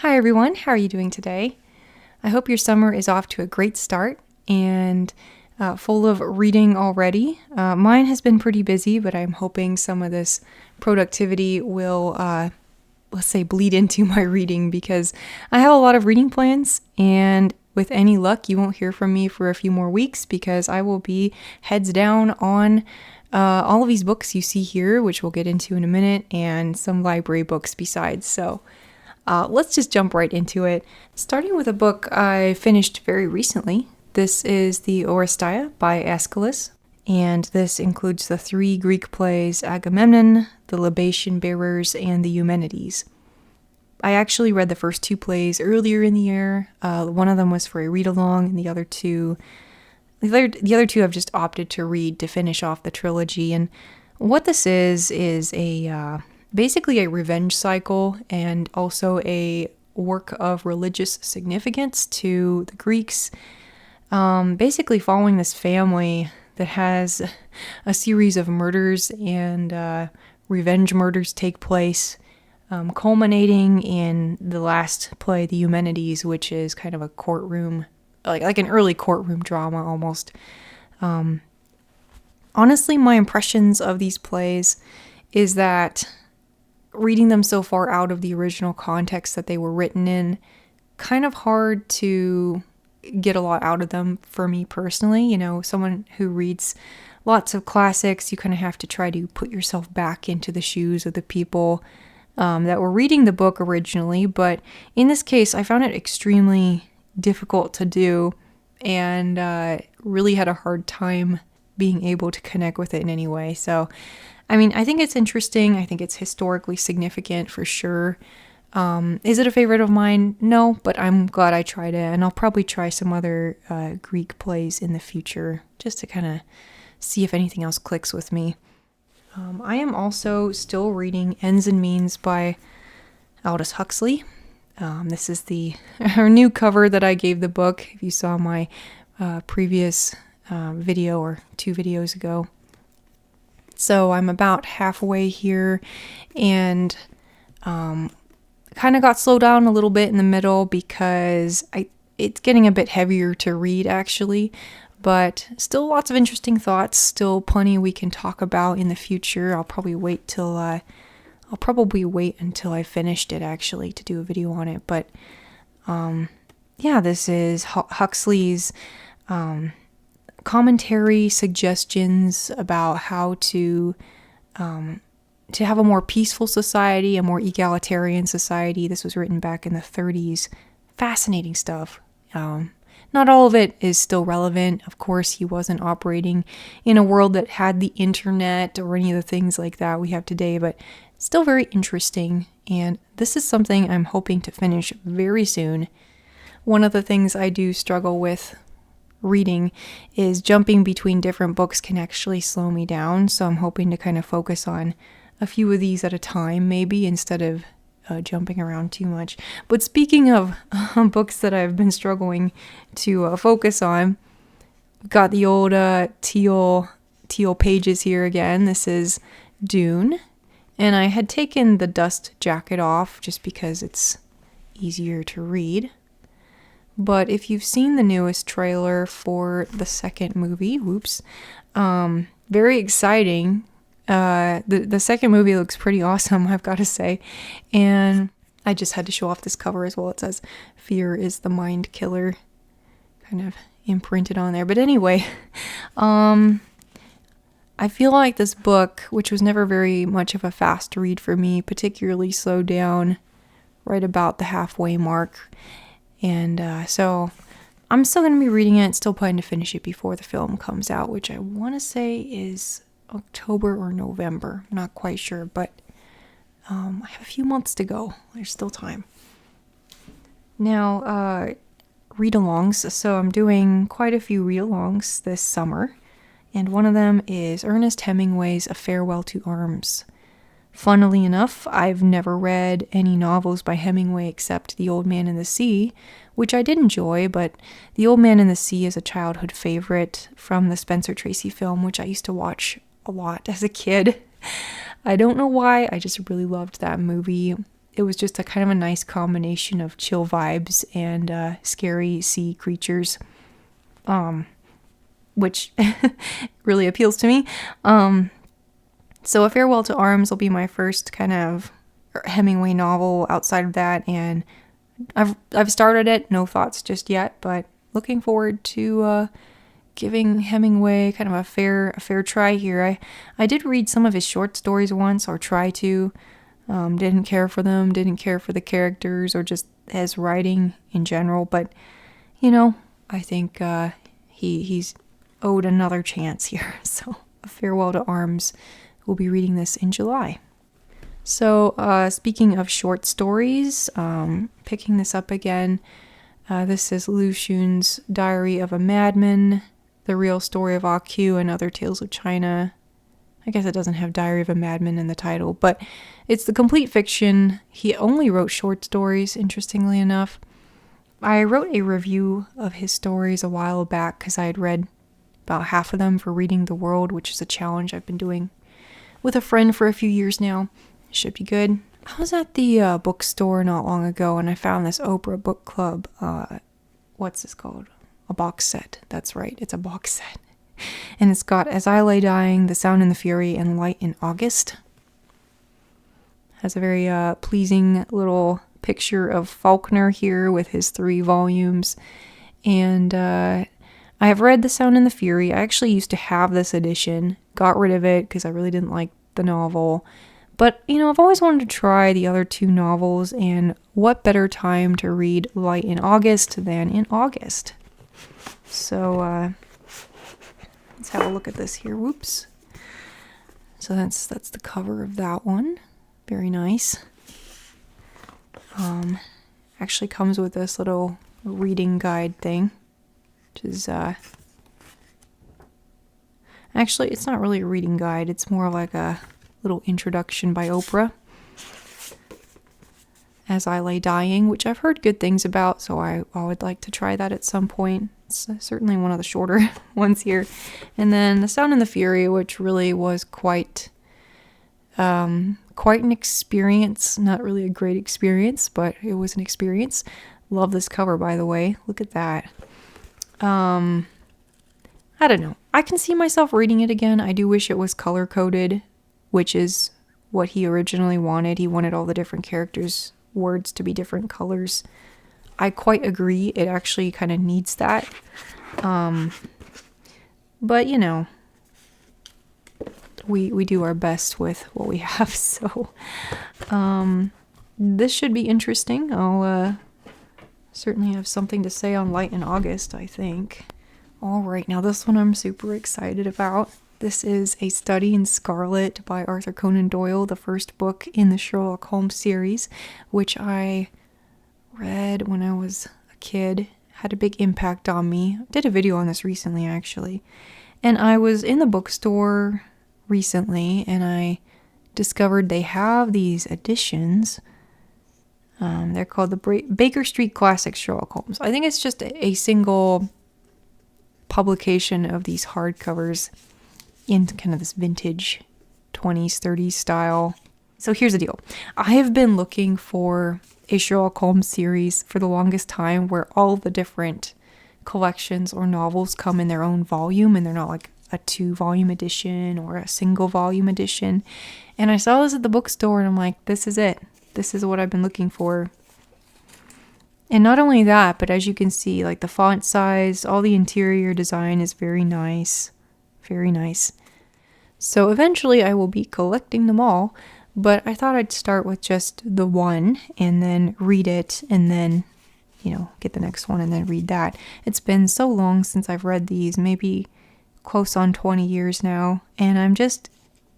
Hi everyone, how are you doing today? I hope your summer is off to a great start and full of reading already. Mine has been pretty busy, but I'm hoping some of this productivity will, let's say, bleed into my reading because I have a lot of reading plans, and with any luck, you won't hear from me for a few more weeks because I will be heads down on all of these books you see here, which we'll get into in a minute, and some library books besides. So let's just jump right into it. Starting with a book I finished very recently. This is The Oresteia by Aeschylus, and this includes the 3 Greek plays Agamemnon, The Libation Bearers, and The Eumenides. I actually read the first 2 plays earlier in the year. One of them was for a read-along, and the other two I've just opted to read to finish off the trilogy. And what this is a basically a revenge cycle and also a work of religious significance to the Greeks. Basically following this family that has a series of murders and revenge murders take place, culminating in the last play, The Eumenides, which is kind of a courtroom, like an early courtroom drama almost. Honestly, my impressions of these plays is that reading them so far out of the original context that they were written in, kind of hard to get a lot out of them for me personally. You know, someone who reads lots of classics, you kind of have to try to put yourself back into the shoes of the people that were reading the book originally. But in this case, I found it extremely difficult to do and really had a hard time being able to connect with it in any way. So I mean, I think it's interesting. I think it's historically significant for sure. Is it a favorite of mine? No, but I'm glad I tried it. And I'll probably try some other Greek plays in the future just to kind of see if anything else clicks with me. I am also still reading Ends and Means by Aldous Huxley. This is her new cover that I gave the book. If you saw my previous video or 2 videos ago. So I'm about halfway here and kind of got slowed down a little bit in the middle because it's getting a bit heavier to read actually, but still lots of interesting thoughts, still plenty we can talk about in the future. I'll probably wait until I finished it actually to do a video on it. But yeah, this is Huxley's commentary, suggestions about how to have a more peaceful society, a more egalitarian society. This was written back in the 30s. Fascinating stuff. Not all of it is still relevant. Of course, he wasn't operating in a world that had the internet or any of the things like that we have today, but still very interesting. And this is something I'm hoping to finish very soon. One of the things I do struggle with reading is jumping between different books can actually slow me down, so I'm hoping to kind of focus on a few of these at a time maybe instead of jumping around too much. But speaking of books that I've been struggling to focus on, got the old teal pages here again. This is Dune, and I had taken the dust jacket off just because it's easier to read. But if you've seen the newest trailer for the second movie, very exciting. The second movie looks pretty awesome, I've got to say. And I just had to show off this cover as well. It says, "Fear is the mind killer," kind of imprinted on there. But anyway, I feel like this book, which was never very much of a fast read for me, particularly slowed down right about the halfway mark. And so I'm still going to be reading it, still planning to finish it before the film comes out, which I want to say is October or November. I'm not quite sure, but I have a few months to go. There's still time. Now, read-alongs. So I'm doing quite a few read-alongs this summer, and one of them is Ernest Hemingway's A Farewell to Arms. Funnily enough, I've never read any novels by Hemingway except The Old Man and the Sea, which I did enjoy, but The Old Man and the Sea is a childhood favorite from the Spencer Tracy film, which I used to watch a lot as a kid. I don't know why, I just really loved that movie. it was just a kind of a nice combination of chill vibes and scary sea creatures, which really appeals to me. So A Farewell to Arms will be my first kind of Hemingway novel outside of that, and I've started it, no thoughts just yet, but looking forward to giving Hemingway kind of a fair try here. I did read some of his short stories once, or try to. Didn't care for them, didn't care for the characters, or just his writing in general, but I think he's owed another chance here. So A Farewell to Arms, we'll be reading this in July. So speaking of short stories, picking this up again, this is Lu Xun's Diary of a Madman, The Real Story of Ah Q, and Other Tales of China. I guess it doesn't have Diary of a Madman in the title, but it's the complete fiction. He only wrote short stories, interestingly enough. I wrote a review of his stories a while back because I had read about half of them for Reading the World, which is a challenge I've been doing with a friend for a few years now. Should be good. I was at the bookstore not long ago, and I found this Oprah book club, what's this called? A box set. That's right, it's a box set. And it's got As I Lay Dying, The Sound and the Fury, and Light in August. Has a very pleasing little picture of Faulkner here with his 3 volumes. And I have read The Sound and the Fury. I actually used to have this edition, got rid of it because I really didn't like the novel. But, I've always wanted to try the other 2 novels, and what better time to read Light in August than in August? So, let's have a look at this here. Whoops. So that's the cover of that one. Very nice. Actually comes with this little reading guide thing, which is actually, it's not really a reading guide. It's more like a little introduction by Oprah. As I Lay Dying, which I've heard good things about, so I would like to try that at some point. It's certainly one of the shorter ones here. And then The Sound and the Fury, which really was quite an experience. Not really a great experience, but it was an experience. Love this cover, by the way. Look at that. I don't know. I can see myself reading it again. I do wish it was color-coded, which is what he originally wanted. He wanted all the different characters' words to be different colors. I quite agree. It actually kind of needs that. But, we do our best with what we have. So this should be interesting. I'll certainly have something to say on Light in August, I think. All right, now this one I'm super excited about. This is A Study in Scarlet by Arthur Conan Doyle, the first book in the Sherlock Holmes series, which I read when I was a kid. Had a big impact on me. Did a video on this recently, actually. And I was in the bookstore recently, and I discovered they have these editions. They're called the Baker Street Classic Sherlock Holmes. I think it's just a single publication of these hardcovers in kind of this vintage 20s, 30s style. So here's the deal. I have been looking for a Sherlock Holmes series for the longest time where all the different collections or novels come in their own volume, and they're not like a 2-volume edition or a single volume edition. And I saw this at the bookstore, and I'm like, this is it. This is what I've been looking for. And not only that, but as you can see, like the font size, all the interior design is very nice. Very nice. So eventually I will be collecting them all, but I thought I'd start with just the one and then read it and then, get the next one and then read that. It's been so long since I've read these, maybe close on 20 years now, and I'm just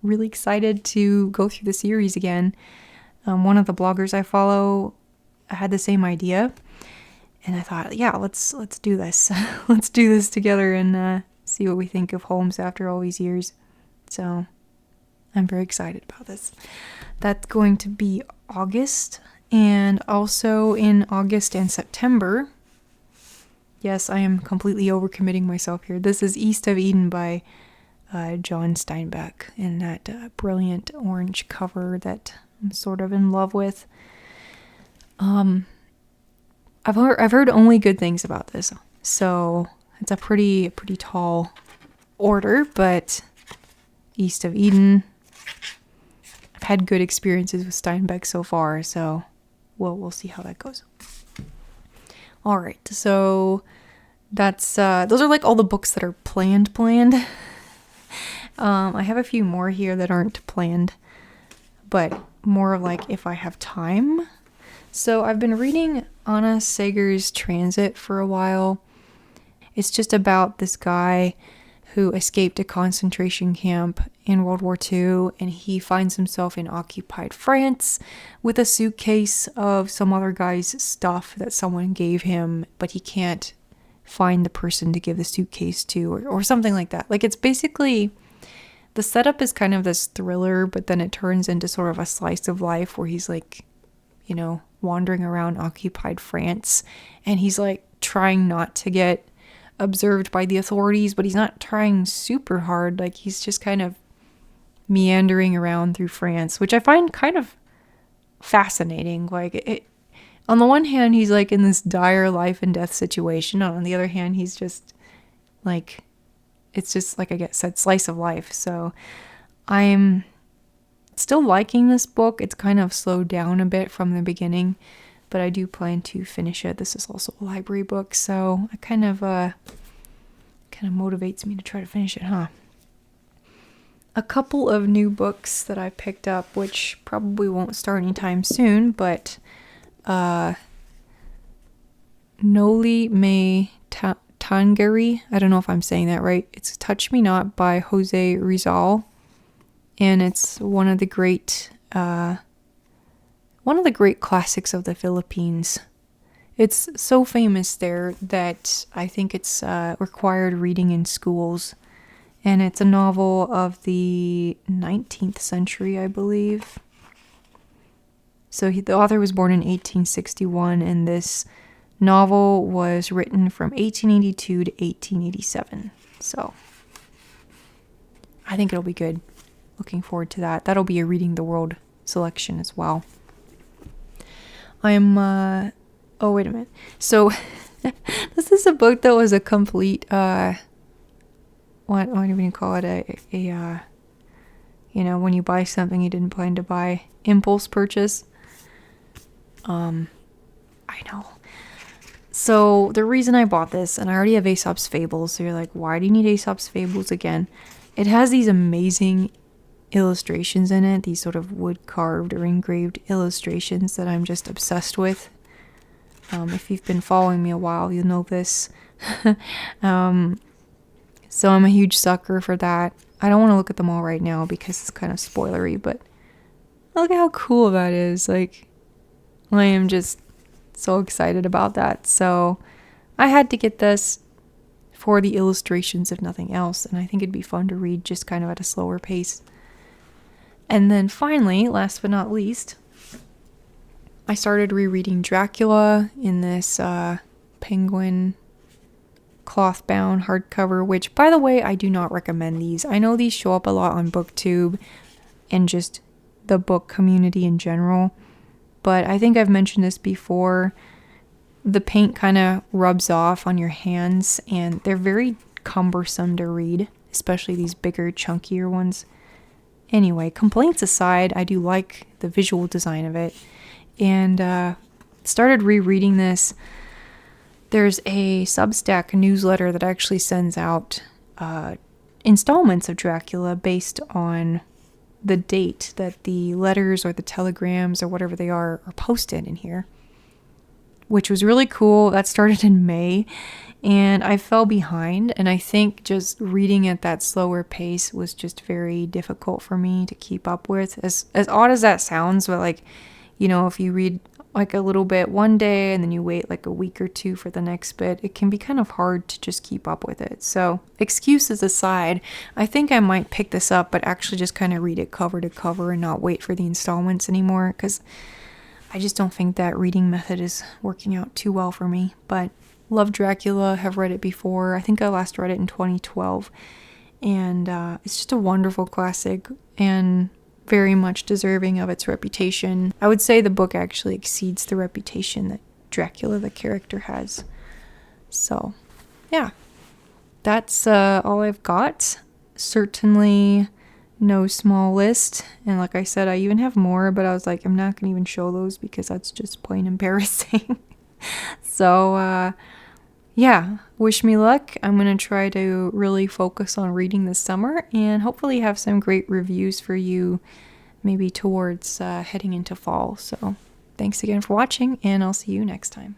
really excited to go through the series again. One of the bloggers I follow had the same idea, and I thought, yeah, let's do this. Let's do this together and see what we think of Holmes after all these years. So I'm very excited about this. That's going to be August, and also in August and September. Yes, I am completely overcommitting myself here. This is East of Eden by John Steinbeck, and that brilliant orange cover that I'm sort of in love with. I've heard only good things about this, so it's a pretty tall order. But East of Eden, I've had good experiences with Steinbeck so far, so we'll see how that goes. All right, so that's those are like all the books that are planned. I have a few more here that aren't planned, but more like if I have time. So I've been reading Anna Seger's Transit for a while. It's just about this guy who escaped a concentration camp in World War II, and he finds himself in occupied France with a suitcase of some other guy's stuff that someone gave him, but he can't find the person to give the suitcase to, or something like that. Like, it's basically, the setup is kind of this thriller, but then it turns into sort of a slice of life where he's like, you know, wandering around occupied France, and he's like trying not to get observed by the authorities, but he's not trying super hard. Like, he's just kind of meandering around through France, which I find kind of fascinating. Like, on the one hand, he's like in this dire life and death situation. On the other hand, he's just like, it's just like I said, slice of life. So I'm still liking this book. It's kind of slowed down a bit from the beginning, but I do plan to finish it. This is also a library book, so it kind of motivates me to try to finish it, huh? A couple of new books that I picked up, which probably won't start anytime soon, but Noli Me Tangere, I don't know if I'm saying that right. It's Touch Me Not by Jose Rizal, and it's one of the great classics of the Philippines. It's so famous there that I think it's required reading in schools. And it's a novel of the 19th century, I believe. So the author was born in 1861, and this novel was written from 1882 to 1887. So I think it'll be good. Looking forward to that. That'll be a Reading the World selection as well. Oh, wait a minute. So this is a book that was a complete, what do we call it? You know, when you buy something you didn't plan to buy, impulse purchase. I know. So the reason I bought this, and I already have Aesop's Fables, so you're like, why do you need Aesop's Fables again? It has these amazing illustrations in it, these sort of wood carved or engraved illustrations that I'm just obsessed with. If you've been following me a while, you'll know this. So I'm a huge sucker for that. I don't want to look at them all right now because it's kind of spoilery, but look at how cool that is. Like, I am just so excited about that. So I had to get this for the illustrations, if nothing else, and I think it'd be fun to read just kind of at a slower pace. And then finally, last but not least, I started rereading Dracula in this Penguin cloth-bound hardcover, which, by the way, I do not recommend these. I know these show up a lot on BookTube and just the book community in general, but I think I've mentioned this before. The paint kind of rubs off on your hands, and they're very cumbersome to read, especially these bigger, chunkier ones. Anyway, complaints aside, I do like the visual design of it, and started rereading this. There's a Substack newsletter that actually sends out installments of Dracula based on the date that the letters or the telegrams or whatever they are posted in here, which was really cool. That started in May, and I fell behind, and I think just reading at that slower pace was just very difficult for me to keep up with. As odd as that sounds, but like, you know, if you read like a little bit one day and then you wait like a week or two for the next bit, it can be kind of hard to just keep up with it. So excuses aside, I think I might pick this up, but actually just kind of read it cover to cover and not wait for the installments anymore, because I just don't think that reading method is working out too well for me. But love Dracula, have read it before. I think I last read it in 2012, and it's just a wonderful classic. And very much deserving of its reputation. I would say the book actually exceeds the reputation that Dracula the character has. So, yeah. That's all I've got. Certainly no small list. And like I said, I even have more, but I was like, I'm not going to even show those because that's just plain embarrassing. So, yeah, wish me luck. I'm going to try to really focus on reading this summer and hopefully have some great reviews for you maybe towards heading into fall. So, thanks again for watching, and I'll see you next time.